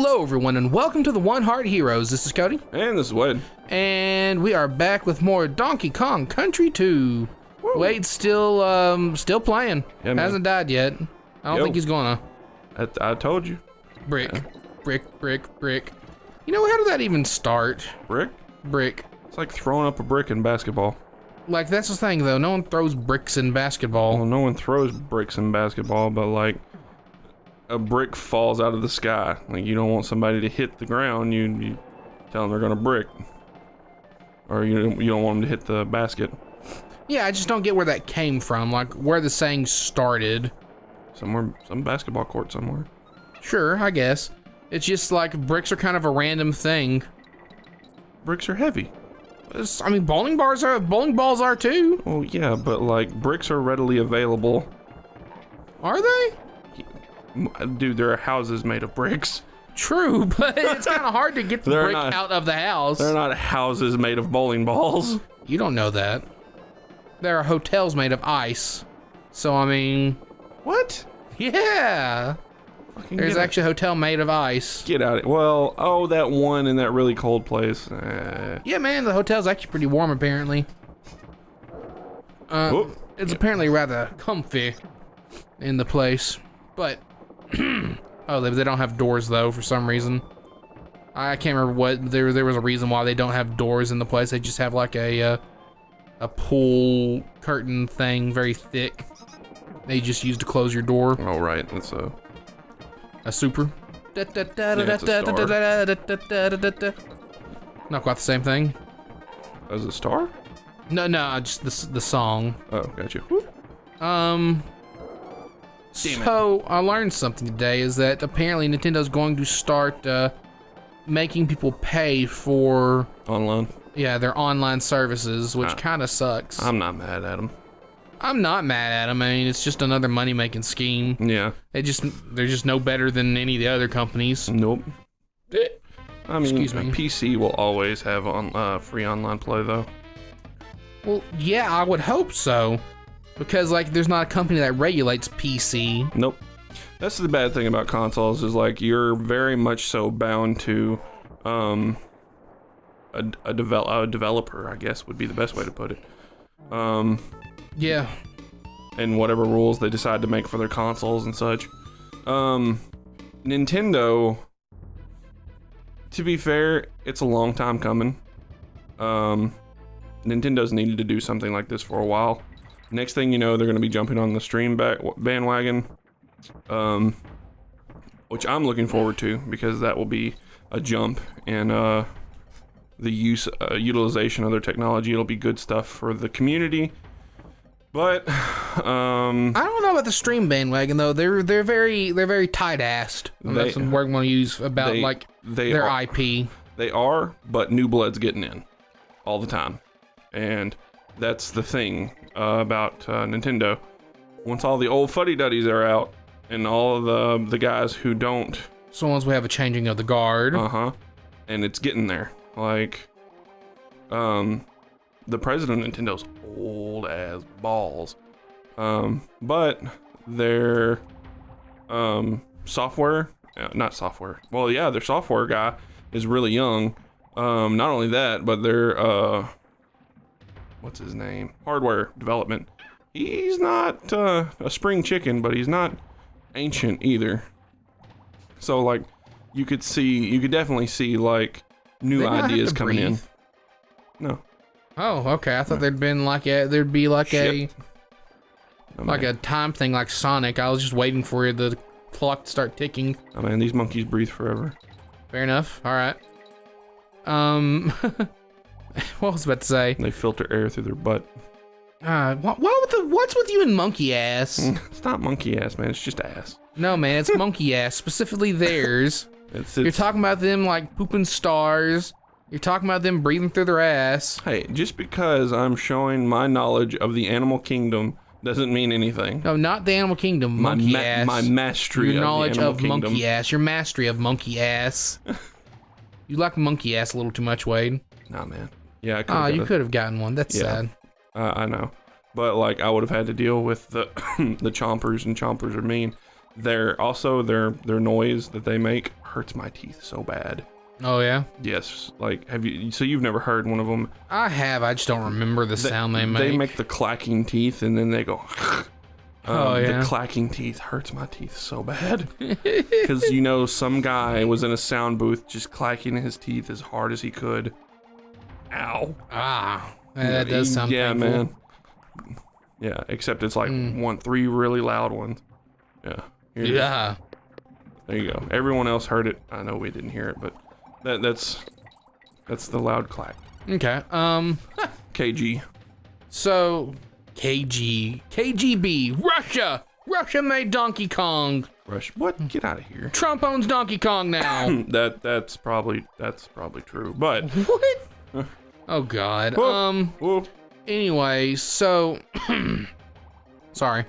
Hello everyone and welcome to the One Heart Heroes. This is Cody. And this is Wade. And we are back with more Donkey Kong Country 2. Woo. Wade's still playing. Yeah, hasn't died yet. I don't think he's gonna. I told you. Brick. You know, how did that even start? Brick? Brick. It's like throwing up a brick in basketball. Like, that's the thing though, no one throws bricks in basketball. Well, no one throws bricks in basketball, but like, a brick falls out of the sky. Like, you don't want somebody to hit the ground, you tell them they're gonna brick. Or you don't want them to hit the basket. Yeah, I just don't get where that came from, like where the saying started. Somewhere, some basketball court somewhere. Sure, I guess. It's just like bricks are kind of a random thing. Bricks are heavy. I mean, bowling balls are too. Oh yeah, but like, bricks are readily available. Are they? Dude, there are houses made of bricks. True, but it's kind of hard to get the brick out of the house. They're not houses made of bowling balls. You don't know that. There are hotels made of ice. So, I mean... What? Yeah. There's actually a hotel made of ice. Get out of it. Well, oh, that one in that really cold place. Yeah, man, the hotel's actually pretty warm, apparently. It's apparently rather comfy in the place. But... oh, they don't have doors though for some reason. I can't remember what there was a reason why they don't have doors in the place. They just have like a pull curtain thing, very thick. They just use to close your door. Oh right, that's a super. it's a Not quite the same thing. As a star? No, just the song. Oh, gotcha. So I learned something today is that apparently Nintendo's going to start making people pay for online. Yeah, their online services, which kind of sucks. I'm not mad at them. I'm not mad at them. I mean, it's just another money-making scheme. Yeah. They're just no better than any of the other companies. Nope. I mean, excuse me. PC will always have free online play though. Well, yeah, I would hope so. Because, like, there's not a company that regulates PC. Nope. That's the bad thing about consoles is, like, you're very much so bound to a developer, I guess, would be the best way to put it. Yeah. And whatever rules they decide to make for their consoles and such. Nintendo, to be fair, it's a long time coming. Nintendo's needed to do something like this for a while. Next thing you know, they're going to be jumping on the stream bandwagon, which I'm looking forward to because that will be a jump in the utilization of their technology. It'll be good stuff for the community. But I don't know about the stream bandwagon though. They're very tight-assed. That's some word I want to use about their IP. They are, but new blood's getting in all the time, and that's the thing about Nintendo. Once all the old fuddy-duddies are out, and all of the guys who don't... So once we have a changing of the guard. And it's getting there. Like, the president of Nintendo's old as balls. But their software... not software. Well, yeah, their software guy is really young. Not only that, but their... what's his name? Hardware development. He's not a spring chicken, but he's not ancient either. So like, you could definitely see like new ideas coming in. No. Oh, okay. I thought there'd be like a time thing like Sonic. I was just waiting for the clock to start ticking. Oh man, these monkeys breathe forever. Fair enough. All right. What was I about to say? They filter air through their butt. What's with you and monkey ass? It's not monkey ass, man. It's just ass. No, man, it's monkey ass. Specifically theirs. You're talking about them like pooping stars. You're talking about them breathing through their ass. Hey, just because I'm showing my knowledge of the animal kingdom doesn't mean anything. No, not the animal kingdom. Monkey ass. My mastery. Your knowledge of the animal of kingdom. Monkey ass. Your mastery of monkey ass. You like monkey ass a little too much, Wade. Nah, man. Yeah, I could. Oh, you could have gotten one. That's sad. I know, but like I would have had to deal with the the chompers, and chompers are mean. They're also their noise that they make hurts my teeth so bad. Oh yeah. Yes, like have you? So you've never heard one of them? I have. I just don't remember the sound they make. They make the clacking teeth, and then they go. Oh yeah. The clacking teeth hurts my teeth so bad because you know some guy was in a sound booth just clacking his teeth as hard as he could. Ow. Ah, that does sound painful. Man. Yeah, except it's like 3 really loud ones. Yeah. Yeah. There you go. Everyone else heard it. I know we didn't hear it, but that's the loud clack. Okay. KG. So KGB, Russia made Donkey Kong. What? Get out of here. Trump owns Donkey Kong now. that's probably true. But what? Oh God. Whoa. Anyway, so sorry.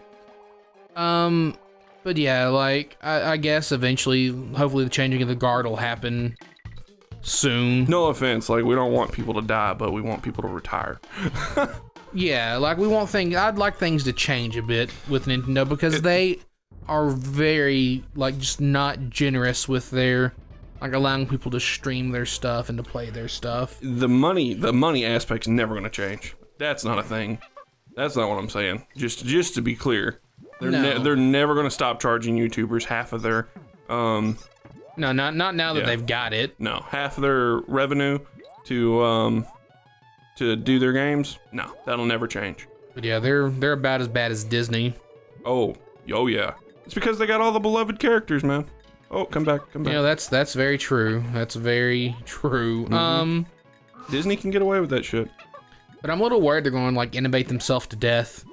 But yeah, like I guess eventually, hopefully, the changing of the guard will happen soon. No offense, like we don't want people to die, but we want people to retire. Yeah, like we want things. I'd like things to change a bit with Nintendo because they are very like just not generous with their like allowing people to stream their stuff and to play their stuff. The money aspect's never gonna change. That's not a thing. That's not what I'm saying. Just to be clear, they're never gonna stop charging YouTubers half of their No, not now that they've got it. No, half of their revenue to do their games. No, that'll never change. But yeah, they're about as bad as Disney. Oh yeah. It's because they got all the beloved characters, man. Oh, come back. You know, that's very true. That's very true. Disney can get away with that shit. But I'm a little worried they're going to like innovate themselves to death.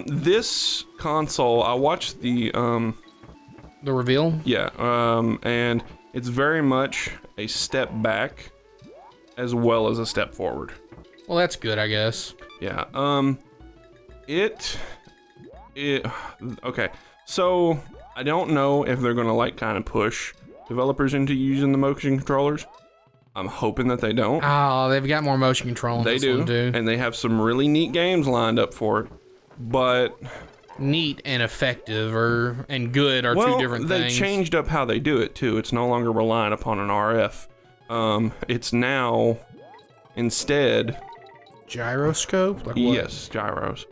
This console, I watched the reveal? Yeah, and it's very much a step back as well as a step forward. Well, that's good, I guess. Yeah, okay, so I don't know if they're gonna like kind of push developers into using the motion controllers. I'm hoping that they don't. Oh, they've got more motion control in this one, too. And they have some really neat games lined up for it, but... Neat and effective and good are two different things. They changed up how they do it, too. It's no longer relying upon an RF. It's now, instead... Gyroscope? Like what? Yes, gyros.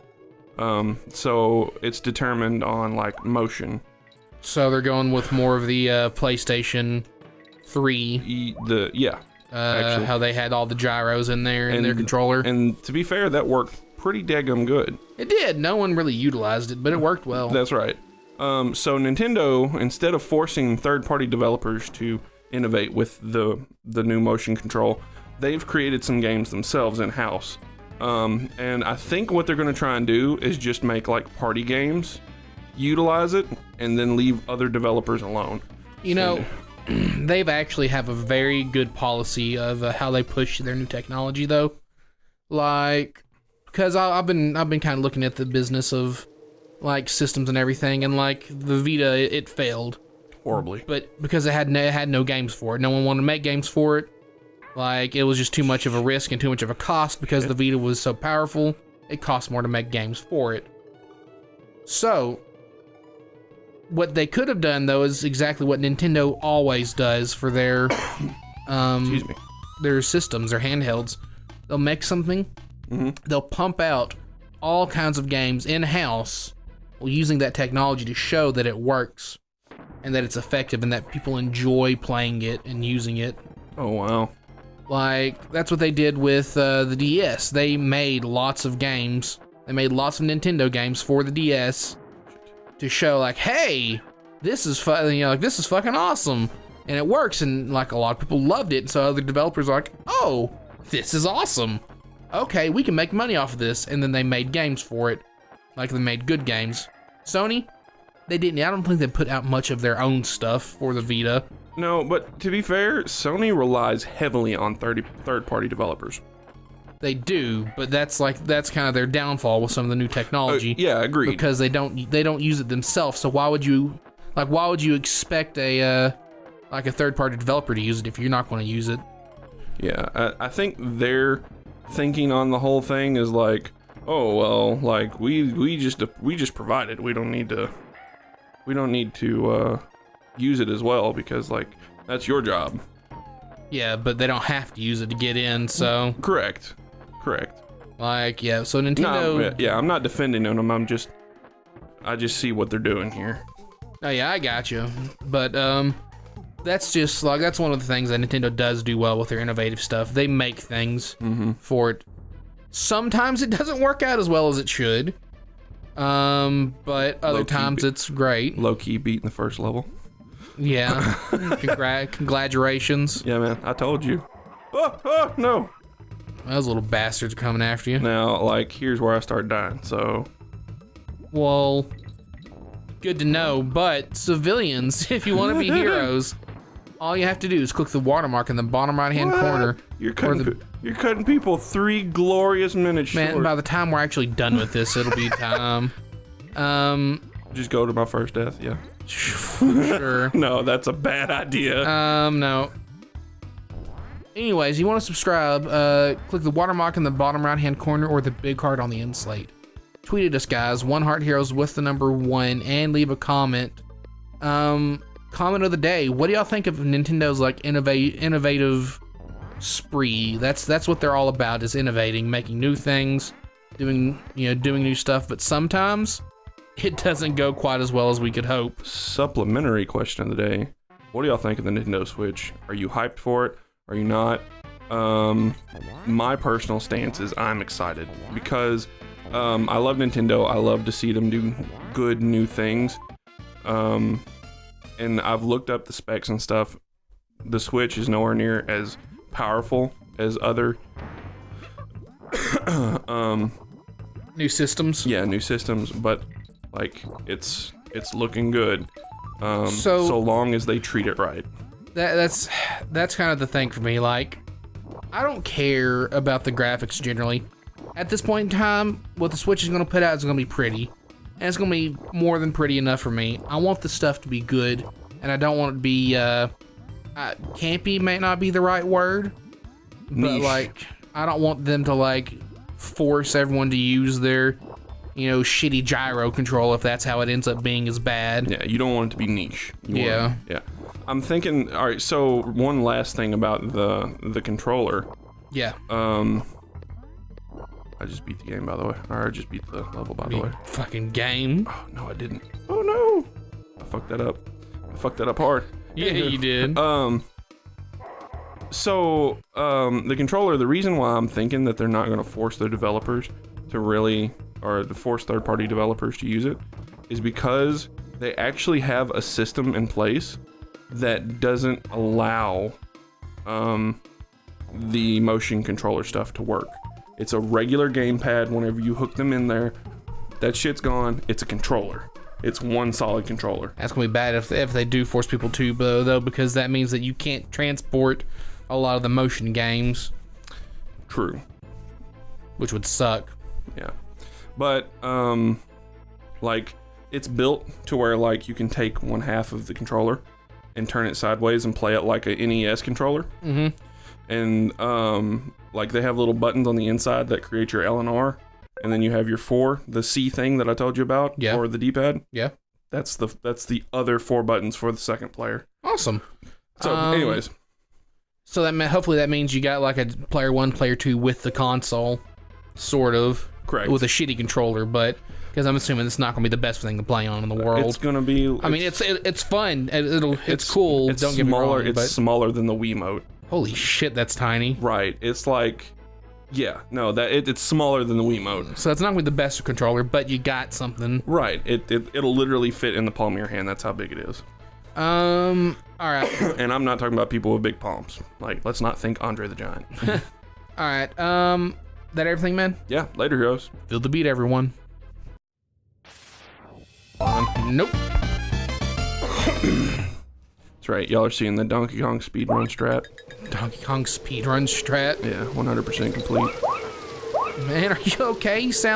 So it's determined on, like, motion. So they're going with more of the PlayStation 3. Actually. How they had all the gyros in there in their controller. And to be fair, that worked pretty daggum good. It did. No one really utilized it, but it worked well. That's right. So Nintendo, instead of forcing third-party developers to innovate with the new motion control, they've created some games themselves in-house. And I think what they're going to try and do is just make like party games, utilize it, and then leave other developers alone. You know, they've actually have a very good policy of how they push their new technology, though. Like, because I've been kind of looking at the business of like systems and everything, and like the Vita, it failed horribly. But because it had no games for it, no one wanted to make games for it. Like, it was just too much of a risk and too much of a cost because the Vita was so powerful. It cost more to make games for it. So what they could have done, though, is exactly what Nintendo always does for their their systems, their handhelds. They'll make something, they'll pump out all kinds of games in-house using that technology to show that it works and that it's effective and that people enjoy playing it and using it. Oh, wow. Like, that's what they did with the DS. They made lots of games. They made lots of Nintendo games for the DS to show, like, hey, this is this is fucking awesome, and it works, and like a lot of people loved it, and so other developers are like, oh, this is awesome. Okay, we can make money off of this, and then they made games for it, like they made good games. Sony, they didn't. I don't think they put out much of their own stuff for the Vita. No, but to be fair, Sony relies heavily on third-party developers. They do, but that's kind of their downfall with some of the new technology. Yeah, agreed. Because they don't use it themselves. So why would you expect a third-party developer to use it if you're not going to use it? Yeah, I think their thinking on the whole thing is like, oh well, like we just provide it. We don't need to use it as well because like that's your job. Yeah, but they don't have to use it to get in, so. Correct. Like, yeah, so Nintendo. No, yeah, I'm not defending them. I just see what they're doing here. Oh yeah, I got you. But that's just like that's one of the things that Nintendo does do well with their innovative stuff. They make things for it. Sometimes it doesn't work out as well as it should. But other times it's great. Low key beating the first level. Yeah. Congratulations. Yeah, man. I told you. Oh, no. Those little bastards are coming after you. Now, like, here's where I start dying, so. Well, good to know, but civilians, if you want to be heroes, all you have to do is click the watermark in the bottom right-hand corner. You're cutting people 3 glorious minutes short. Man, by the time we're actually done with this, it'll be time. Just go to my first death, yeah. Sure. No, that's a bad idea. No. Anyways, you want to subscribe, click the watermark in the bottom right-hand corner or the big heart on the end slate. Tweet at us, guys, One Heart Heroes with the number 1, and leave a comment. Comment of the day. What do y'all think of Nintendo's like innovative spree? That's what they're all about, is innovating, making new things, doing new stuff, but sometimes it doesn't go quite as well as we could hope. Supplementary question of the day. What do y'all think of the Nintendo Switch? Are you hyped for it? Are you not? My personal stance is I'm excited because I love Nintendo. I love to see them do good new things. And I've looked up the specs and stuff. The Switch is nowhere near as powerful as other New systems. Yeah, new systems, but like it's looking good. So long as they treat it right. That's kind of the thing for me. Like, I don't care about the graphics generally. At this point in time, what the Switch is going to put out is going to be pretty. And it's going to be more than pretty enough for me. I want the stuff to be good. And I don't want it to be, campy may not be the right word. But, Niche. like, I don't want them to, like, force everyone to use their, shitty gyro control if that's how it ends up being as bad. Yeah, you don't want it to be niche. Yeah. I'm thinking, all right, so one last thing about the controller. Yeah. I just beat the game, by the way. Or I just beat the level, by the way. Fucking game. Oh, no, I didn't. Oh, no. I fucked that up. I fucked that up hard. Yeah, you did. The controller, the reason why I'm thinking that they're not going to force their developers to really, or to force third-party developers to use it, is because they actually have a system in place that doesn't allow the motion controller stuff to work. It's a regular gamepad. Whenever you hook them in there, that shit's gone. It's a controller. It's one solid controller. That's gonna be bad if they do force people to, though, because that means that you can't transport a lot of the motion games. True. Which would suck. Yeah. But, like, it's built to where, like, you can take one half of the controller and turn it sideways and play it like a NES controller. Mm-hmm. And, like, they have little buttons on the inside that create your L and R. And then you have your 4, the C thing that I told you about, yeah. Or the D-pad. Yeah. That's the other 4 buttons for the second player. Awesome. So, anyways. So hopefully that means you got like a player 1, player 2 with the console, sort of. Correct. With a shitty controller, but because I'm assuming it's not going to be the best thing to play on in the world. It's going to be. I mean, it's fun. It's cool. It's don't get me wrong. It's smaller than the Wiimote. Holy shit, that's tiny. Right. It's like. Yeah, no, it's smaller than the Wiimote. So it's not going to be the best controller, but you got something. Right. It'll literally fit in the palm of your hand. That's how big it is. All right. And I'm not talking about people with big palms. Like, let's not think Andre the Giant. All right. That everything, man? Yeah, later, heroes. Feel the beat, everyone. Nope. That's right. Y'all are seeing the Donkey Kong speedrun strat. Donkey Kong speedrun strat? Yeah, 100% complete. Man, are you okay? You sound like